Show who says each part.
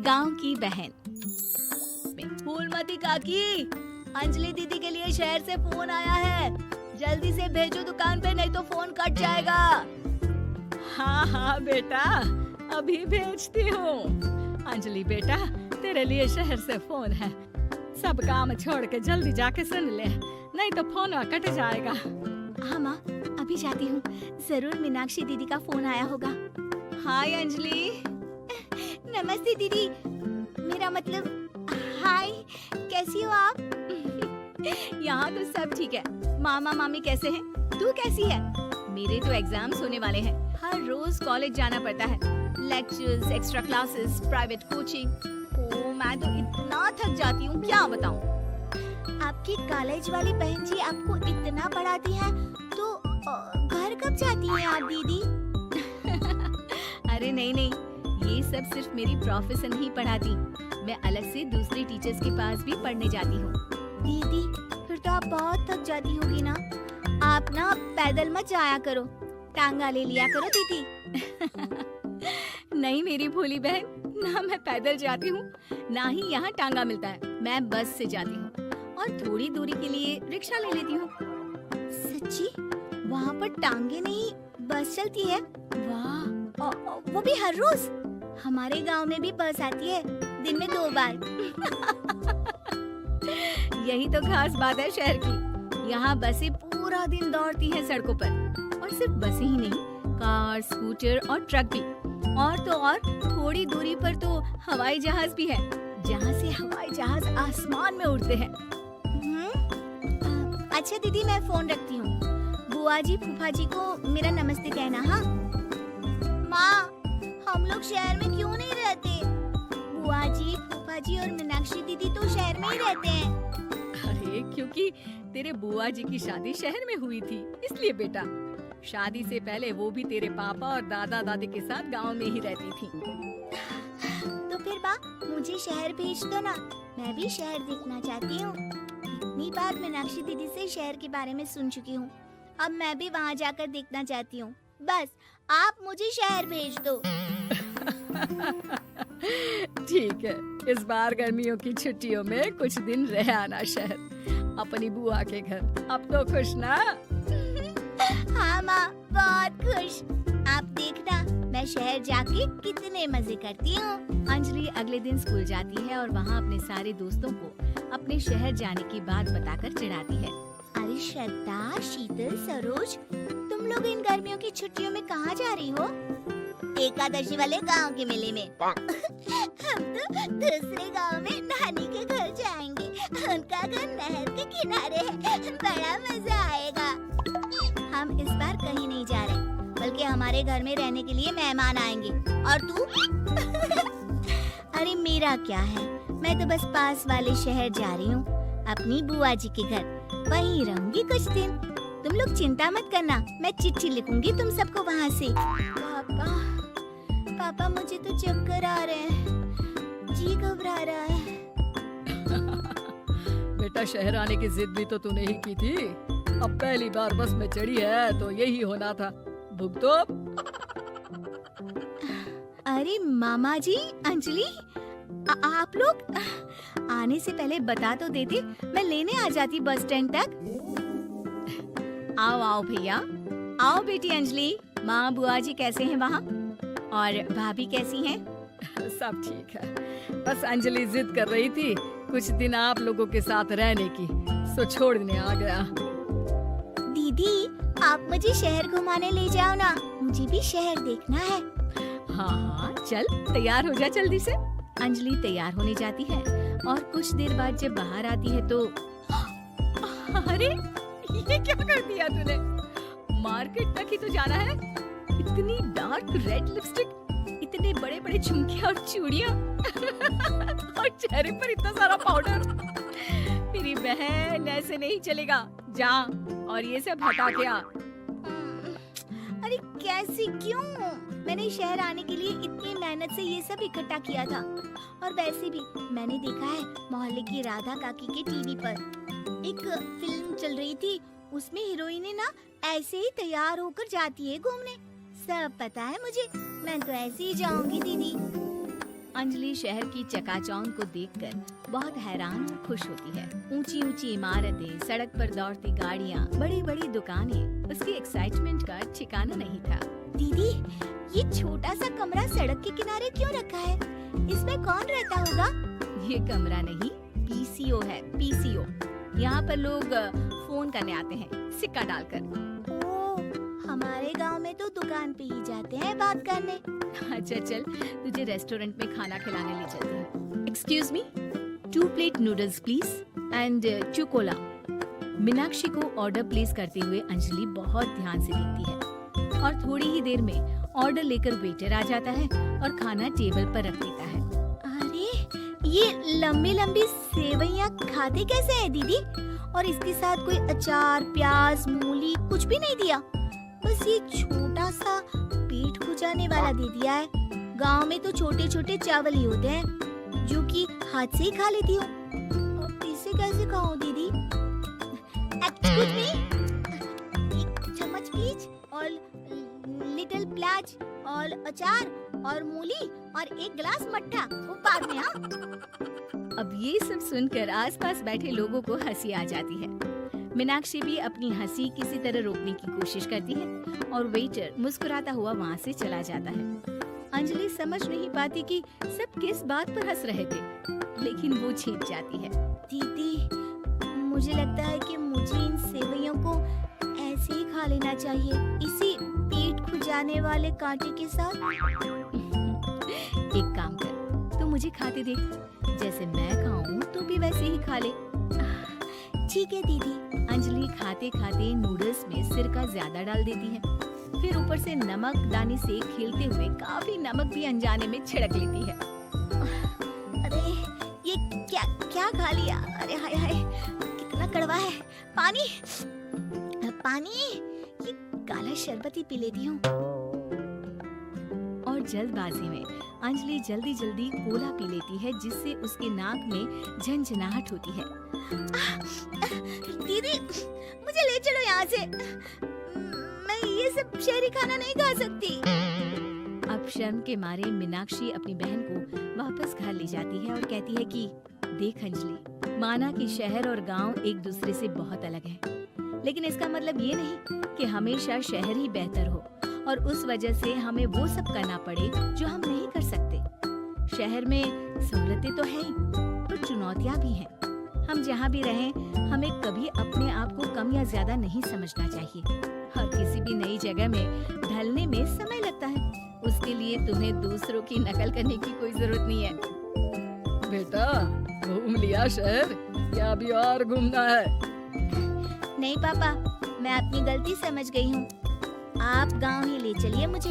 Speaker 1: गांव की बहन। फूलमती काकी, अंजलि दीदी के लिए शहर से फोन आया है, जल्दी से भेजो दुकान पे, नहीं तो फोन कट जाएगा। हाँ हाँ बेटा, अभी भेजती हूँ। अंजलि बेटा, तेरे लिए शहर से फोन है, सब काम छोड़ के जल्दी जाके सुन ले, नहीं तो फोन कट जाएगा। हाँ माँ, अभी जाती हूँ, जरूर मीनाक्षी दीदी का फोन आया होगा। हाय अंजलि। नमस्ते दीदी, मेरा मतलब हाय, कैसी हो आप? यहाँ तो सब ठीक है। मामा मामी कैसे हैं? तू कैसी है? मेरे तो एग्जाम्स होने वाले हैं, हर रोज कॉलेज जाना पड़ता है, lectures, extra classes, private coaching. ओ मैं तो इतना थक जाती हूँ, क्या बताऊँ। आपकी कॉलेज वाली बहन जी आपको इतना पढ़ाती है, तो घर कब जाती हैं आप दीदी? अरे नहीं नहीं, ये सब सिर्फ मेरी प्रोफेसर ही पढ़ाती, मैं अलग से दूसरे टीचर्स के पास भी पढ़ने जाती हूँ। दीदी फिर तो आप बहुत थक जाती होगी ना, आप ना पैदल मत जाया करो, टांगा ले लिया करो दीदी। नहीं मेरी भोली बहन, ना मैं पैदल जाती हूँ, ना ही यहाँ टांगा मिलता है, मैं बस से जाती हूँ और थोड़ी दूरी के लिए रिक्शा ले लेती हूँ। सच्ची? वहाँ पर टांगे नहीं, बस चलती है? वाह, वो भी हर रोज? हमारे गांव में भी बस आती है, दिन में 2 बार। यही तो खास बात है शहर की, यहाँ बसें पूरा दिन दौड़ती हैं सड़कों पर, और सिर्फ बसें ही नहीं, कार, स्कूटर और ट्रक भी, और तो और थोड़ी दूरी पर तो हवाई जहाज भी है, जहाँ से हवाई जहाज आसमान में उड़ते हैं। अच्छा दीदी, मैं फोन रखती हूँ, बुआ जी फूफा जी को मेरा नमस्ते कहना। हाँ माँ, हम लोग शहर में क्यों नहीं रहते? बुआ जी, फूफा जी और मीनाक्षी दीदी तो शहर में ही रहते हैं। अरे क्योंकि तेरे बुआ जी की शादी शहर में हुई थी, इसलिए बेटा। शादी से पहले वो भी तेरे पापा और दादा दादी के साथ गांव में ही रहती थी। तो फिर बा, मुझे शहर भेज दो ना, मैं भी शहर देखना चाहती हूँ। इतनी बार मीनाक्षी दीदी से शहर के बारे में सुन चुकी हूँ, अब मैं भी वहाँ जाकर देखना चाहती हूँ। बस आप मुझे शहर भेज दो। ठीक है, इस बार गर्मियों की छुट्टियों में कुछ दिन रह आना शहर, अपनी बुआ के घर। अब तो खुश ना? हाँ माँ, बहुत खुश। आप देखना, मैं शहर जाके कितने मजे करती हूँ। अंजलि अगले दिन स्कूल जाती है और वहाँ अपने सारे दोस्तों को अपने शहर जाने की बात बताकर चिढ़ाती है। अरे श्रद्धा, शीतल, सरोज, तुम लोग इन गर्मियों की छुट्टियों में कहाँ जा रही हो? एकादशी वाले गांव के मेले में। हम तो दूसरे गांव में नानी के घर जाएंगे, उनका घर नहर के किनारे है, बड़ा मजा आएगा। हम इस बार कहीं नहीं जा रहे, बल्कि हमारे घर में रहने के लिए मेहमान आएंगे। और तू? अरे मेरा क्या है, मैं तो बस पास वाले शहर जा रही हूँ, अपनी बुआ जी के घर, वहीं रहूंगी कुछ दिन। तुम लोग चिंता मत करना, मैं चिट्ठी लिखूंगी तुम सबको वहाँ से। पापा, मुझे तो चक्कर आ रहे हैं, जी घबरा रहा है। बेटा, शहर आने की जिद भी तो तूने ही की थी, अब पहली बार बस में चढ़ी है तो यही होना था, भुगतो। अरे मामा जी, अंजलि, आप लोग आने से पहले बता तो देते, मैं लेने आ जाती बस स्टैंड तक। आओ आओ भैया, आओ बेटी अंजलि। माँ बुआ जी कैसे हैं वहाँ, और भाभी कैसी हैं? सब ठीक है, बस अंजलि जिद कर रही थी कुछ दिन आप लोगों के साथ रहने की, सो छोड़ने आ गया। दीदी, आप मुझे शहर घुमाने ले जाओ ना, मुझे भी शहर देखना है। हाँ हाँ, चल तैयार हो जा जल्दी से। अंजलि तैयार होने जाती है और कुछ देर बाद जब बाहर आती है तो अरे ये क्या कर दिया तूने? मार्केट तक ही तो जाना है, इतनी डार्क रेड लिपस्टिक, इतने बड़े बड़े झुमके और चूड़ियां और चेहरे पर इतना सारा पाउडर। मेरी बहन, ऐसे नहीं चलेगा, जा और ये सब हटा के आ। अरे कैसे, क्यों? मैंने शहर आने के लिए इतनी मेहनत से ये सब इकट्ठा किया था, और वैसे भी मैंने देखा है मोहल्ले की राधा काकी के टीवी पर एक फिल्म चल रही थी, उसमें हीरोइन ना ऐसे ही तैयार होकर जाती है घूमने। सब पता है मुझे, मैं तो ऐसे ही जाऊंगी दीदी। अंजलि शहर की चकाचौंध को देखकर बहुत हैरान और खुश होती है। ऊंची ऊंची इमारतें, सड़क पर दौड़ती गाड़ियाँ, बड़ी बड़ी दुकानें, उसकी एक्साइटमेंट का ठिकाना नहीं था।
Speaker 2: दीदी, ये छोटा सा कमरा सड़क के किनारे क्यों रखा है? इसमें कौन रहता होगा?
Speaker 1: ये कमरा नहीं, पीसीओ है, पीसीओ। यहाँ पर लोग फोन करने आते हैं, सिक्का डालकर।
Speaker 2: ओह, हमारे गांव में तो दुकान पे ही जाते हैं बात करने।
Speaker 1: अच्छा चल, तुझे रेस्टोरेंट में खाना खिलाने ले चलती हूँ। Excuse me, 2 plate noodles please and 2 Cola. Meenakshi को ऑर्डर प्लेस करते हुए अंजलि बहुत ध्यान से देखती है और थोड़ी ही देर में ऑर्डर लेकर वेटर आ जाता है और खाना टेबल पर रख देता है।
Speaker 2: अरे, ये लंबी लंबी सेवइयाँ खाते कैसे हैं दीदी? और इसके साथ कोई अचार, प्याज, मूली कुछ भी नहीं दिया, बस ये छोटा सा पेट खुजाने वाला दे दिया है। गांव में तो छोटे छोटे चावल ही होते हैं जो कि हाथ से ही खा लेती हूँ। अब इसे कैसे खाऊं दीदी? एक्सक्यूज मी, एक चम्मच प्लीज और लिटिल प्याज और अचार और मूली और एक गिलास मट्ठा, वो बाद में। हाँ,
Speaker 1: अब ये सब सुनकर आसपास बैठे लोगों को हंसी आ जाती है। मीनाक्षी भी अपनी हंसी किसी तरह रोकने की कोशिश करती है और वेटर मुस्कुराता हुआ वहाँ से चला जाता है। अंजलि समझ नहीं पाती कि सब किस बात पर हंस रहे थे, लेकिन वो छिप जाती है।
Speaker 2: दीदी, मुझे लगता है कि मुझे इन सेवइयों को ऐसे ही खा लेना चाहिए, इसी पेट खुजाने वाले कांटे के साथ।
Speaker 1: एक काम कर, तू मुझे खाते देख, जैसे मैं खाऊं तो भी वैसे ही खा ले।
Speaker 2: ठीक है दीदी।
Speaker 1: अंजलि खाते खाते नूडल्स में सिरका ज्यादा डाल देती है, फिर ऊपर से नमक दाने से खेलते हुए काफी नमक भी अनजाने में छिड़क लेती है।
Speaker 2: अरे, ये क्या क्या खा लिया? अरे हाय हाय, कितना कड़वा है। पानी पानी, ये काला शरबत ही पी लेती हूँ।
Speaker 1: और जल्दबाजी में अंजलि जल्दी जल्दी कोला पी लेती है, जिससे उसके नाक में झंझनाहट होती है।
Speaker 2: दीदी, मुझे ले चलो यहाँ से। मैं ये सब शहरी खाना नहीं खा सकती।
Speaker 1: अब शर्म के मारे मीनाक्षी अपनी बहन को वापस घर ले जाती है और कहती है कि देख अंजलि, माना कि शहर और गांव एक दूसरे से बहुत अलग है, लेकिन इसका मतलब ये नहीं कि हमेशा शहर ही बेहतर हो और उस वजह से हमें वो सब करना पड़े जो हम नहीं कर सकते। शहर में सहूलतें तो है ही, पर चुनौतियाँ भी हैं। हम जहाँ भी रहें, हमें कभी अपने आप को कम या ज्यादा नहीं समझना चाहिए। और किसी भी नई जगह में ढलने में समय लगता है, उसके लिए तुम्हें दूसरों की नकल करने की कोई जरूरत नहीं है। बेटा, घूम लिया शहर या अभी और घूमना है?
Speaker 2: नहीं पापा, मैं अपनी गलती समझ गई हूँ। आप गांव ही ले चलिए मुझे।